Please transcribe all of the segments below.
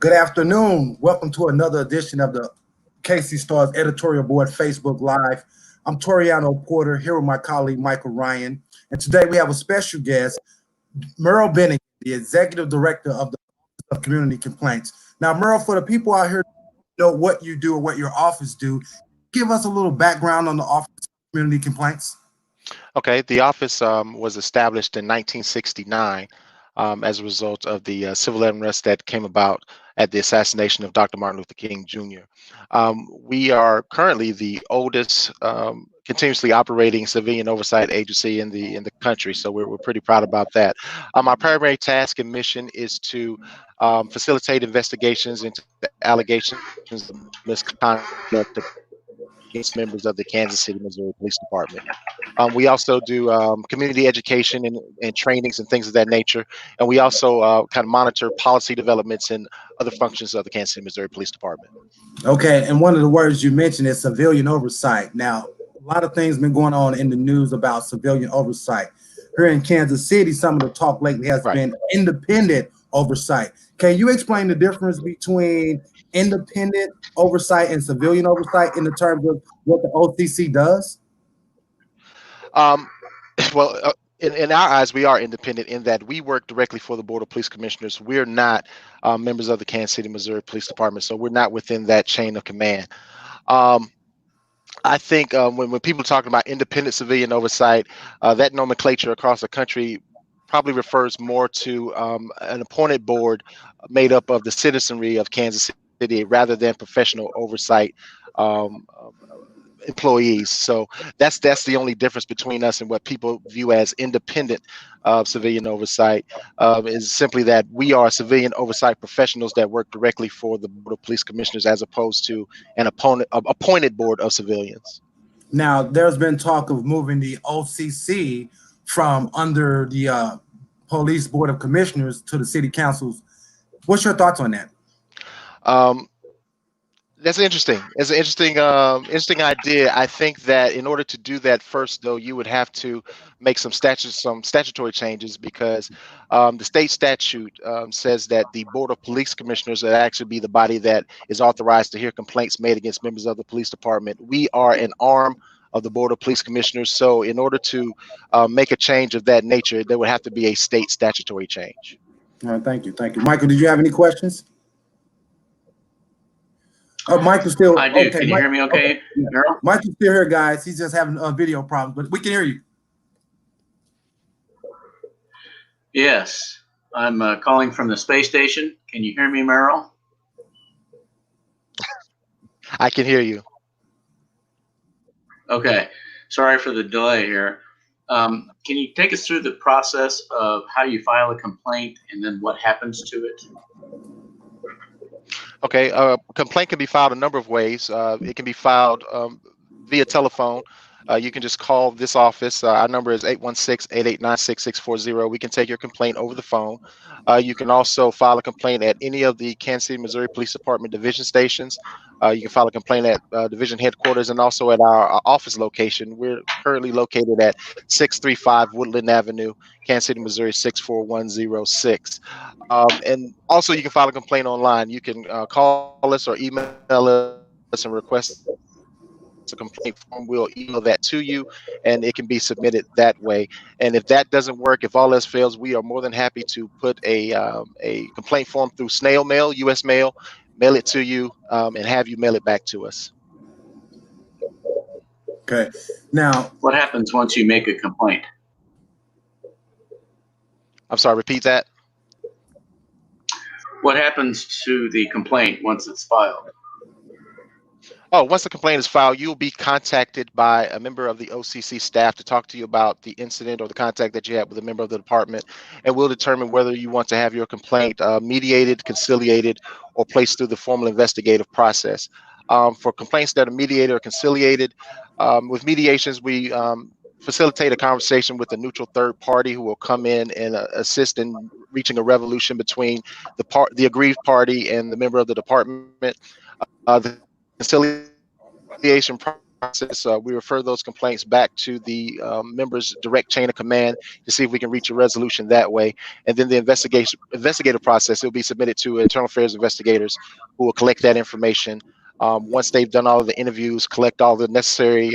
Good afternoon. Welcome to another edition of the KC Stars Editorial Board Facebook Live. I'm Toriano Porter here with my colleague Michael Ryan. And today we have a special guest, Merrell Bennekin, the Executive Director of the Office of Community Complaints. Now, Merrell, for the people out here who know what you do or what your office do, give us a little background on the Office of Community Complaints. Okay, the office was established in 1969 as a result of the civil unrest that came about at the assassination of Dr. Martin Luther King Jr. We are currently the oldest continuously operating civilian oversight agency in the country, so we're pretty proud about that. Our primary task and mission is to facilitate investigations into the allegations of misconduct against members of the Kansas City, Missouri Police Department. We also do community education and trainings and things of that nature. And we also kind of monitor policy developments and other functions of the Kansas City, Missouri Police Department. Okay, and one of the words you mentioned is civilian oversight. Now, a lot of things been going on in the news about civilian oversight. Here in Kansas City, some of the talk lately has been independent oversight. Can you explain the difference between independent oversight and civilian oversight in the terms of what the OCC does? Well, in our eyes, we are independent in that we work directly for the Board of Police Commissioners. We're not members of the Kansas City, Missouri Police Department, so we're not within that chain of command. I think when people are talking about independent civilian oversight, that nomenclature across the country probably refers more to an appointed board made up of the citizenry of Kansas City rather than professional oversight employees. So that's the only difference between us and what people view as independent civilian oversight, is simply that we are civilian oversight professionals that work directly for the Board of Police Commissioners as opposed to an appointed board of civilians. Now, there's been talk of moving the OCC from under the Police Board of Commissioners to the city councils. What's your thoughts on that? That's interesting. It's an interesting idea. I think that in order to do that, first though, you would have to make some statutory changes, because the state statute says that the Board of Police Commissioners would actually be the body that is authorized to hear complaints made against members of the police department. We are an arm of the Board of Police Commissioners, so in order to make a change of that nature, there would have to be a state statutory change. All right, thank you. Michael, did you have any questions? Oh, Michael's still. I do. Okay. Can you hear me okay, Merrell? Michael's still here, guys. He's just having a video problem, but we can hear you. Yes. I'm calling from the space station. Can you hear me, Merrell? I can hear you. Okay. Sorry for the delay here. Can you take us through the process of how you file a complaint and then what happens to it? Okay, a complaint can be filed a number of ways. It can be filed via telephone. You can just call this office. Our number is 816-889-6640. We can take your complaint over the phone. You can also file a complaint at any of the Kansas City, Missouri Police Department division stations. You can file a complaint at division headquarters and also at our office location. We're currently located at 635 Woodland Avenue, Kansas City, Missouri 64106. And also you can file a complaint online. You can call us or email us and request a complaint form. We'll email that to you and it can be submitted that way. And if that doesn't work, if all else fails, we are more than happy to put a complaint form through snail mail, US mail, mail it to you, and have you mail it back to us. Okay. Now, what happens once you make a complaint? I'm sorry, repeat that. What happens to the complaint once it's filed? Oh, once the complaint is filed, you'll be contacted by a member of the OCC staff to talk to you about the incident or the contact that you had with a member of the department, and we'll determine whether you want to have your complaint mediated, conciliated, or placed through the formal investigative process. For complaints that are mediated or conciliated, with mediations, we facilitate a conversation with a neutral third party who will come in and assist in reaching a resolution between the aggrieved party and the member of the department. The conciliation process. We refer those complaints back to the members' direct chain of command to see if we can reach a resolution that way. And then the investigative process, it will be submitted to internal affairs investigators who will collect that information. Once they've done all of the interviews, collect all the necessary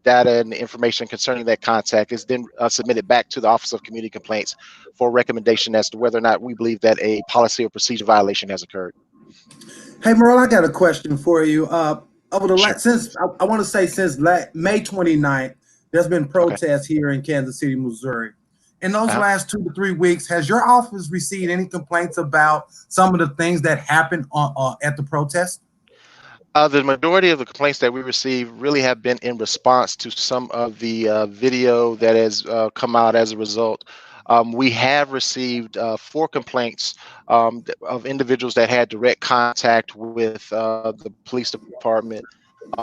data and information concerning that contact, is then submitted back to the Office of Community Complaints for recommendation as to whether or not we believe that a policy or procedure violation has occurred. Hey, Merle, I got a question for you. Over the Sure. since I want to say since May 29th, there's been protests here in Kansas City, Missouri. In those last 2 to 3 weeks, has your office received any complaints about some of the things that happened at the protest? The majority of the complaints that we receive really have been in response to some of the video that has come out as a result. We have received 4 complaints of individuals that had direct contact with the police department.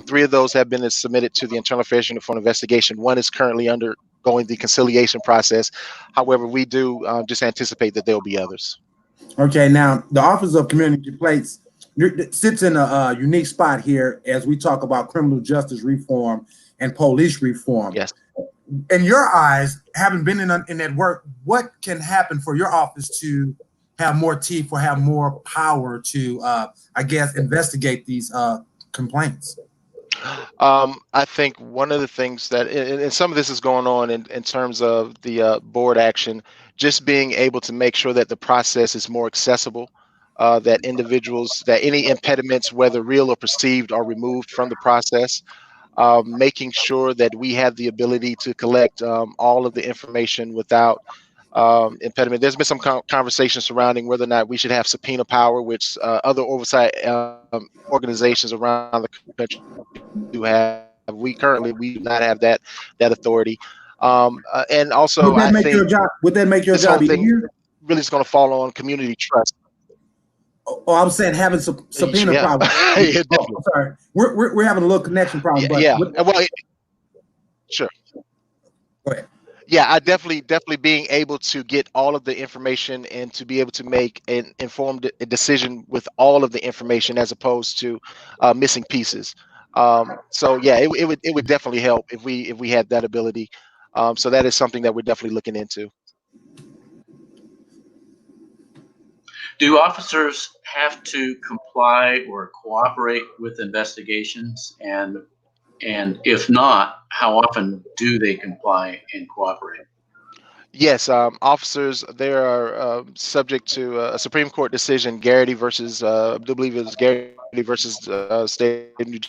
3 of those have been submitted to the Internal Affairs Unit for an investigation. 1 is currently undergoing the conciliation process. However, we do just anticipate that there will be others. Okay, now the Office of Community Complaints sits in a unique spot here as we talk about criminal justice reform and police reform. Yes. In your eyes, having been in that work, what can happen for your office to have more teeth or have more power to, I guess, investigate these complaints? I think one of the things that, and some of this is going on in terms of the board action, just being able to make sure that the process is more accessible, that individuals, that any impediments, whether real or perceived, are removed from the process. Making sure that we have the ability to collect all of the information without impediment. There's been some conversation surrounding whether or not we should have subpoena power, which other oversight organizations around the country do have. We do not have that authority. And also, would that make your job? Would that make your job easier? Really is going to fall on community trust. Oh, I'm saying having subpoena power. Yeah, I'm sorry, we're having a little connection problem. But yeah. Well, sure. Go ahead. Yeah, I definitely being able to get all of the information and to be able to make an informed decision with all of the information as opposed to missing pieces. So yeah, it would definitely help if we had that ability. So that is something that we're definitely looking into. Do officers have to comply or cooperate with investigations? And if not, how often do they comply and cooperate? Yes, officers, they are subject to a Supreme Court decision, Garrity versus, I do believe it was Garrity versus State of New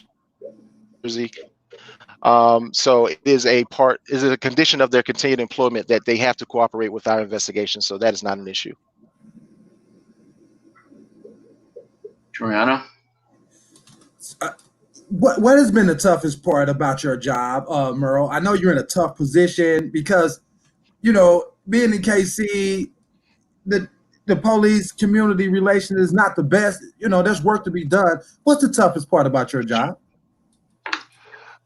Jersey. So it is a condition of their continued employment that they have to cooperate with our investigation. So that is not an issue. Toriano? What has been the toughest part about your job, Merle? I know you're in a tough position because, you know, being in KC, the police community relation is not the best. You know, there's work to be done. What's the toughest part about your job?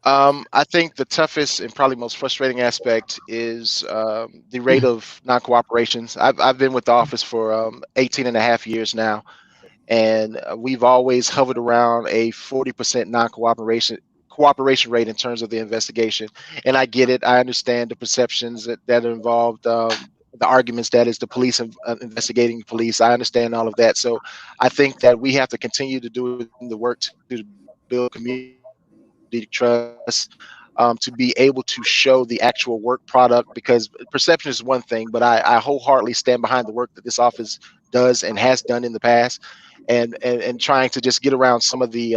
I think the toughest and probably most frustrating aspect is the rate of non-cooperations. I've been with the office for 18 and a half years now. And we've always hovered around a 40% cooperation rate in terms of the investigation. And I get it. I understand the perceptions that are involved, the arguments that is the police investigating the police. I understand all of that. So I think that we have to continue to do the work to build community trust, to be able to show the actual work product, because perception is one thing, but I wholeheartedly stand behind the work that this office does and has done in the past. And trying to just get around some of the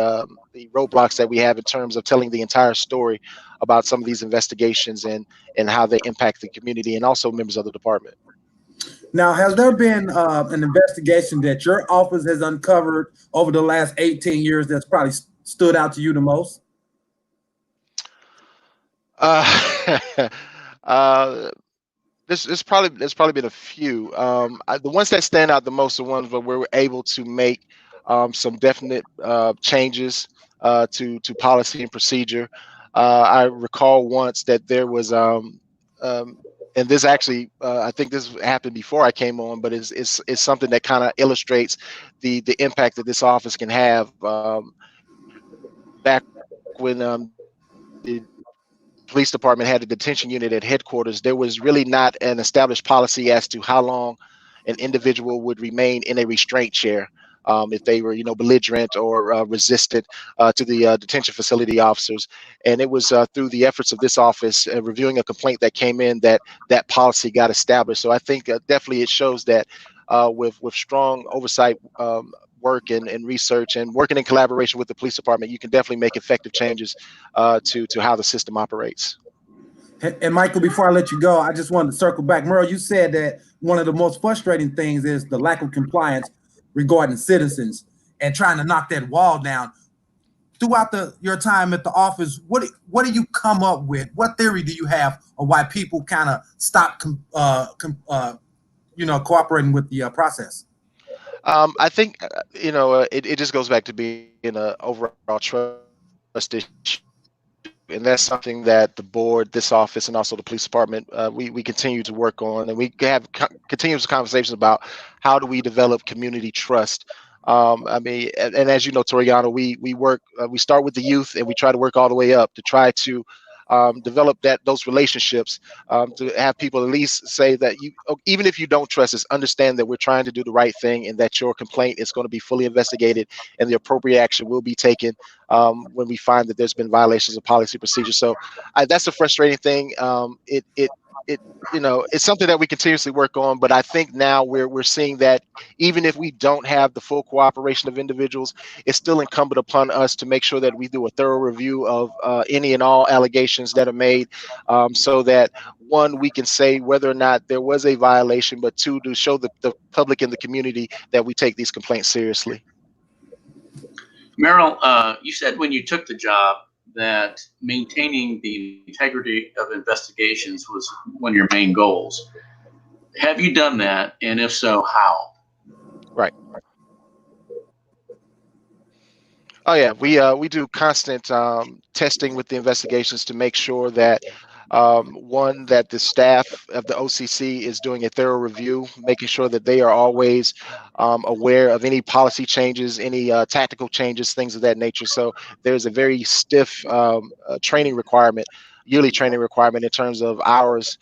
roadblocks that we have in terms of telling the entire story about some of these investigations and how they impact the community and also members of the department. Now, has there been an investigation that your office has uncovered over the last 18 years that's probably stood out to you the most? There's probably been a few. The ones that stand out the most are ones where we're able to make some definite changes to policy and procedure. I recall once that there was, and this actually, I think this happened before I came on, but it's something that kind of illustrates the impact that this office can have. Back when the police department had a detention unit at headquarters, there was really not an established policy as to how long an individual would remain in a restraint chair if they were, belligerent or resistant to the detention facility officers. And it was through the efforts of this office reviewing a complaint that came in that that policy got established. So I think definitely it shows that with strong oversight work and research and working in collaboration with the police department, you can definitely make effective changes to how the system operates. And Michael, before I let you go, I just wanted to circle back. Merrell, you said that one of the most frustrating things is the lack of compliance regarding citizens and trying to knock that wall down. Throughout your time at the office, what do you come up with? What theory do you have of why people kind of stop cooperating with the process? I think it just goes back to being an overall trust issue. And that's something that the board, this office, and also the police department, we continue to work on, and we have continuous conversations about how do we develop community trust. I mean, and as you know, Toriano, we work, we start with the youth, and we try to work all the way up to try to develop those relationships, to have people at least say that even if you don't trust us, understand that we're trying to do the right thing and that your complaint is going to be fully investigated and the appropriate action will be taken when we find that there's been violations of policy procedure. So that's a frustrating thing. It's something that we continuously work on, but I think now we're seeing that even if we don't have the full cooperation of individuals, it's still incumbent upon us to make sure that we do a thorough review of any and all allegations that are made, so that one, we can say whether or not there was a violation, but two, to show the public and the community that we take these complaints seriously. Merrell, you said when you took the job that maintaining the integrity of investigations was one of your main goals. Have you done that? And if so, how? Right. Oh yeah, we do constant testing with the investigations to make sure that one, that the staff of the OCC is doing a thorough review, making sure that they are always aware of any policy changes, any tactical changes, things of that nature. So there's a very stiff training requirement, yearly training requirement in terms of hours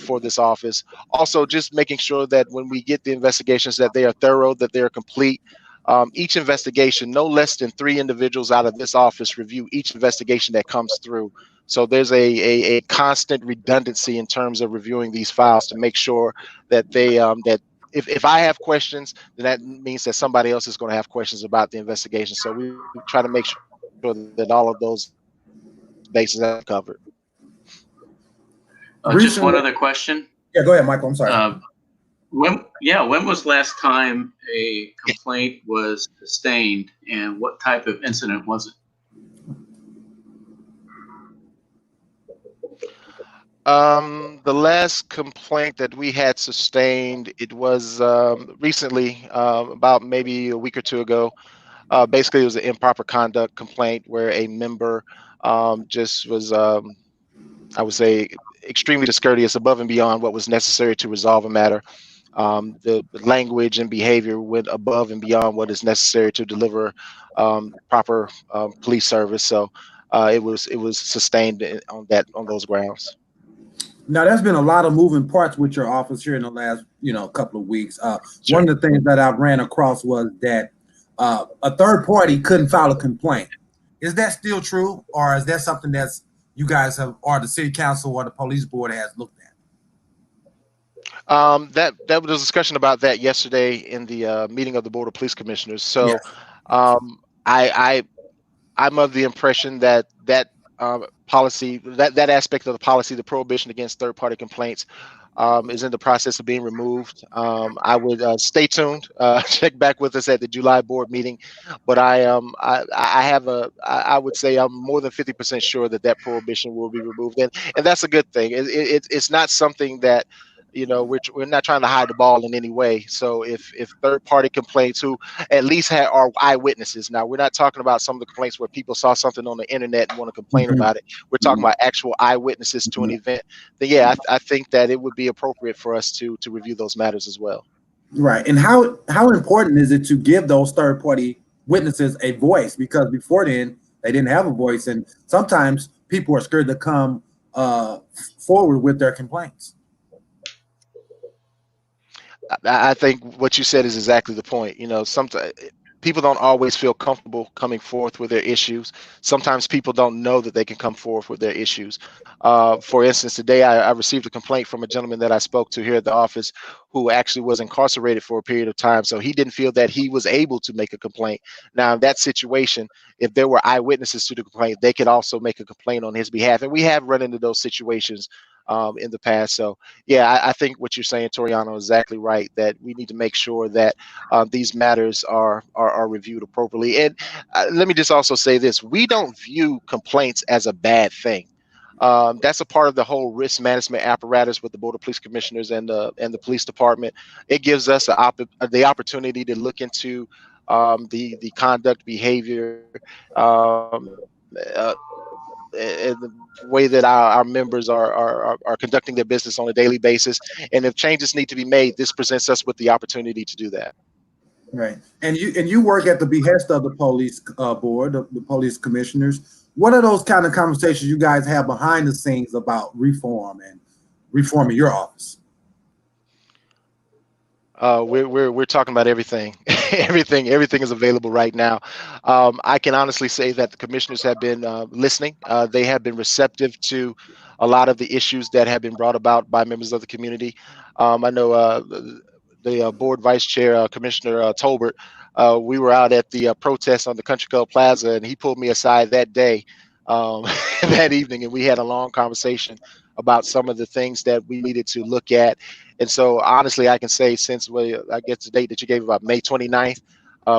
for this office. Also, just making sure that when we get the investigations, that they are thorough, that they are complete. Each investigation, no less than 3 individuals out of this office review each investigation that comes through. So there's a constant redundancy in terms of reviewing these files to make sure that they that if I have questions, then that means that somebody else is going to have questions about the investigation. So we try to make sure that all of those bases are covered. Just one other question. Yeah, go ahead, Michael. I'm sorry. When was last time a complaint was sustained, and what type of incident was it? The last complaint that we had sustained, it was recently, about maybe a week or two ago. Basically, it was an improper conduct complaint where a member just was, I would say, extremely discourteous, above and beyond what was necessary to resolve a matter. The language and behavior went above and beyond what is necessary to deliver proper police service. So it was sustained on those grounds. Now, there's been a lot of moving parts with your office here in the last, couple of weeks. Sure. One of the things that I ran across was that a third party couldn't file a complaint. Is that still true, or is that something that's you guys have, or the city council or the police board has looked at? That was a discussion about that yesterday in the meeting of the Board of Police Commissioners. So Yes. I'm of the impression that policy, that aspect of the policy, the prohibition against third-party complaints, is in the process of being removed. I would stay tuned, check back with us at the July board meeting, but I would say I'm more than 50% sure that prohibition will be removed, and that's a good thing. It's not something that, we're not trying to hide the ball in any way. So if third-party complaints who at least are eyewitnesses, now we're not talking about some of the complaints where people saw something on the internet and want to complain about it. We're talking about actual eyewitnesses to an event. Then yeah, I think that it would be appropriate for us to review those matters as well. Right. And how important is it to give those third-party witnesses a voice? Because before then, they didn't have a voice, and sometimes people are scared to come forward with their complaints. I think what you said is exactly the point. You know, sometimes people don't always feel comfortable coming forth with their issues. Sometimes people don't know that they can come forth with their issues. For instance, today I received a complaint from a gentleman that I spoke to here at the office who actually was incarcerated for a period of time. So he didn't feel that he was able to make a complaint. Now, in that situation, if there were eyewitnesses to the complaint, they could also make a complaint on his behalf. And we have run into those situations in the past. So yeah, I think what you're saying, Toriano, is exactly right, that we need to make sure that these matters are reviewed appropriately. And let me just also say this: we don't view complaints as a bad thing. That's a part of the whole risk management apparatus with the Board of Police Commissioners and the police department. It gives us the opportunity to look into the conduct, behavior, and the way that our members are conducting their business on a daily basis. And if changes need to be made, this presents us with the opportunity to do that. Right. And you work at the behest of the police board, the police commissioners. What are those kind of conversations you guys have behind the scenes about reform and reforming your office? We're talking about everything. Everything is available right now. I can honestly say that the commissioners have been listening. They have been receptive to a lot of the issues that have been brought about by members of the community. I know the board vice chair, Commissioner Tolbert. We were out at the protest on the Country Club Plaza, and he pulled me aside that day, that evening, and we had a long conversation about some of the things that we needed to look at. And so honestly, I can say since I guess the date that you gave about May 29th,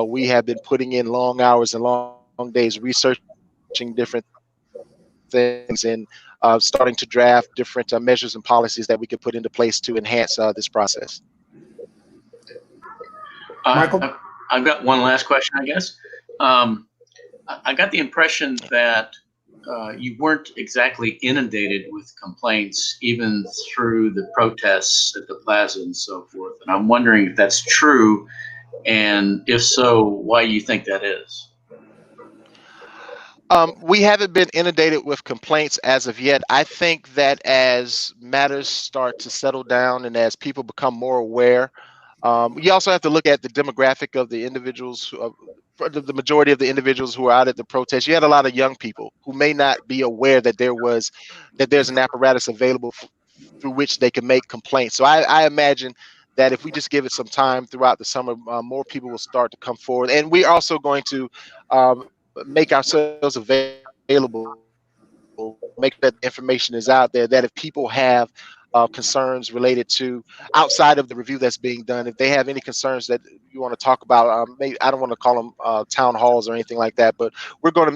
we have been putting in long hours and long days researching different things and starting to draft different measures and policies that we could put into place to enhance this process. Michael? I've got one last question, I guess. I got the impression that you weren't exactly inundated with complaints even through the protests at the plaza and so forth. And I'm wondering if that's true, and if so, why you think that is. We haven't been inundated with complaints as of yet. I think that as matters start to settle down and as people become more aware, you also have to look at the demographic of the individuals, the majority of the individuals who are out at the protest. You had a lot of young people who may not be aware that there's an apparatus available through which they can make complaints. So I imagine that if we just give it some time throughout the summer, more people will start to come forward. And we're also going to make ourselves available, make sure that the information is out there, that if people have concerns related to outside of the review that's being done, if they have any concerns that you want to talk about, maybe I don't want to call them town halls or anything like that, but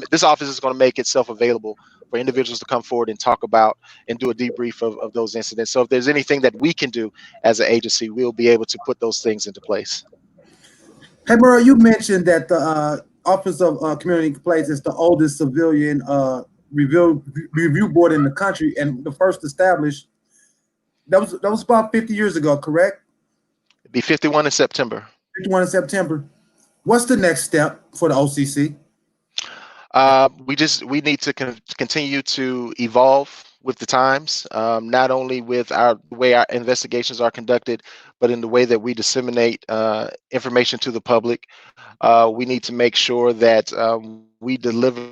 this office is going to make itself available for individuals to come forward and talk about and do a debrief of those incidents. So if there's anything that we can do as an agency, we'll be able to put those things into place. Hey, Merrell, you mentioned that the Office of Community Complaints is the oldest civilian review board in the country, and the first established. That was about 50 years ago, correct? It'd be 51 in September. 51 in September. What's the next step for the OCC? We need to continue to evolve with the times, not only with the way our investigations are conducted, but in the way that we disseminate information to the public. We need to make sure that we deliver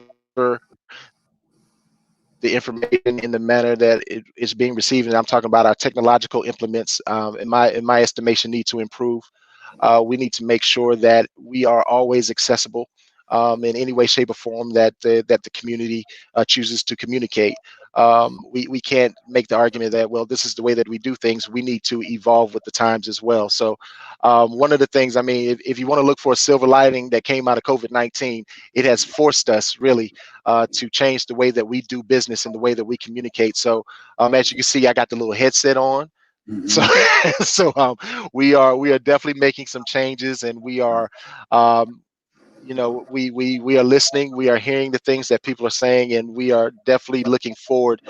the information in the manner that it is being received. And I'm talking about our technological implements, in my estimation, need to improve. We need to make sure that we are always accessible in any way, shape, or form that the community chooses to communicate. We can't make the argument that, well, this is the way that we do things. We need to evolve with the times as well. So one of the things, I mean, if you want to look for a silver lining that came out of COVID-19, it has forced us really to change the way that we do business and the way that we communicate. So as you can see, I got the little headset on. Mm-hmm. So we are definitely making some changes, and we are we are listening, we are hearing the things that people are saying, and we are definitely looking forward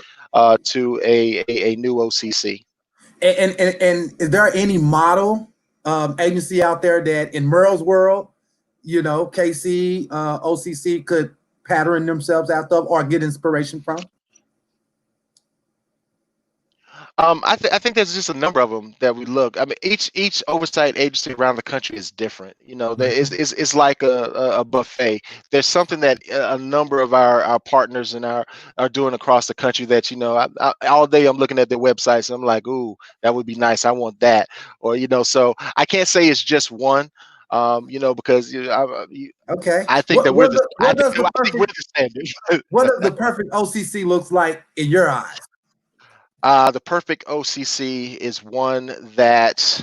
to a new OCC. And is there any model agency out there that in Merrell's world, KC, OCC could pattern themselves after or get inspiration from? I think there's just a number of them that we look. I mean, each oversight agency around the country is different. You know, there is it's like a buffet. There's something that a number of our partners and are doing across the country that, you know, all day I'm looking at their websites and I'm like, ooh, that would be nice. I want that. Or, you know, so I can't say it's just one. You know, because Okay. I think that What does the I think we're perfect the standard. what does the perfect OCC looks like in your eyes? The perfect OCC is one that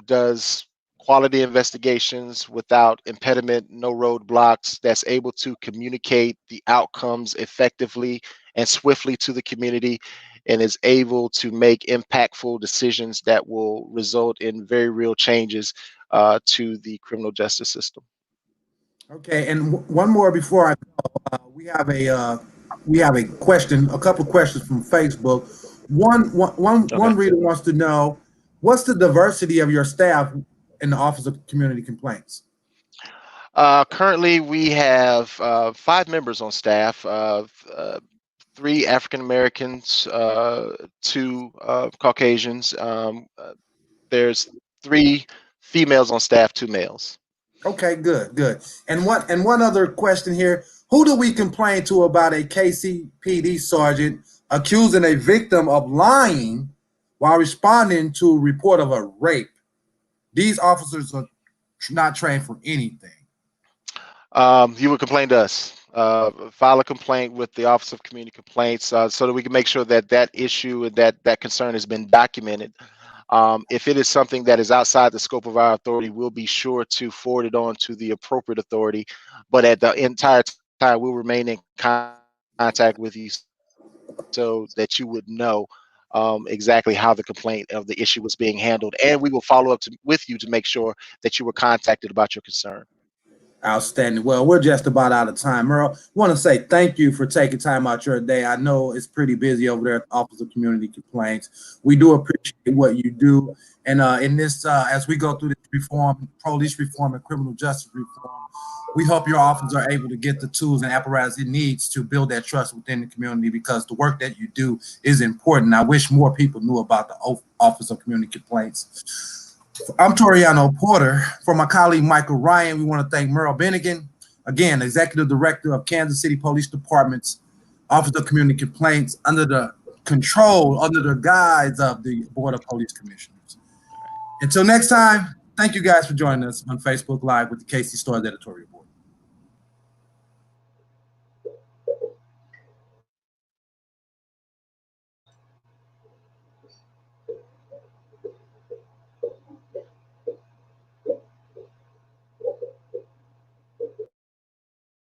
does quality investigations without impediment, no roadblocks, that's able to communicate the outcomes effectively and swiftly to the community, and is able to make impactful decisions that will result in very real changes to the criminal justice system. Okay, and one more before I go. We have a question, a couple questions from Facebook. One Okay. reader wants to know, what's the diversity of your staff in the Office of Community Complaints? Currently, we have 5 members on staff, 3 African Americans, 2 Caucasians. There's 3 females on staff, 2 males. Okay, good. And one other question here. Who do we complain to about a KCPD sergeant accusing a victim of lying while responding to a report of a rape? These officers are not trained for anything. You would complain to us. File a complaint with the Office of Community Complaints so that we can make sure that that issue and that concern has been documented. If it is something that is outside the scope of our authority, we'll be sure to forward it on to the appropriate authority. But at the entire time, we'll remain in contact with you so that you would know exactly how the complaint of the issue was being handled. And we will follow up with you to make sure that you were contacted about your concern. Outstanding. Well, we're just about out of time. Merrell, I want to say thank you for taking time out your day. I know it's pretty busy over there at the Office of Community Complaints. We do appreciate what you do. And in this, as we go through this reform, police reform and criminal justice reform, we hope your office are able to get the tools and apparatus it needs to build that trust within the community, because the work that you do is important. I wish more people knew about the Office of Community Complaints. I'm Toriano Porter. For my colleague Michael Ryan, we want to thank Merrell Bennekin, again, Executive Director of Kansas City Police Department's Office of Community Complaints, under the guise of the Board of Police Commissioners. Until next time, thank you guys for joining us on Facebook Live with the KC Stars Editorial.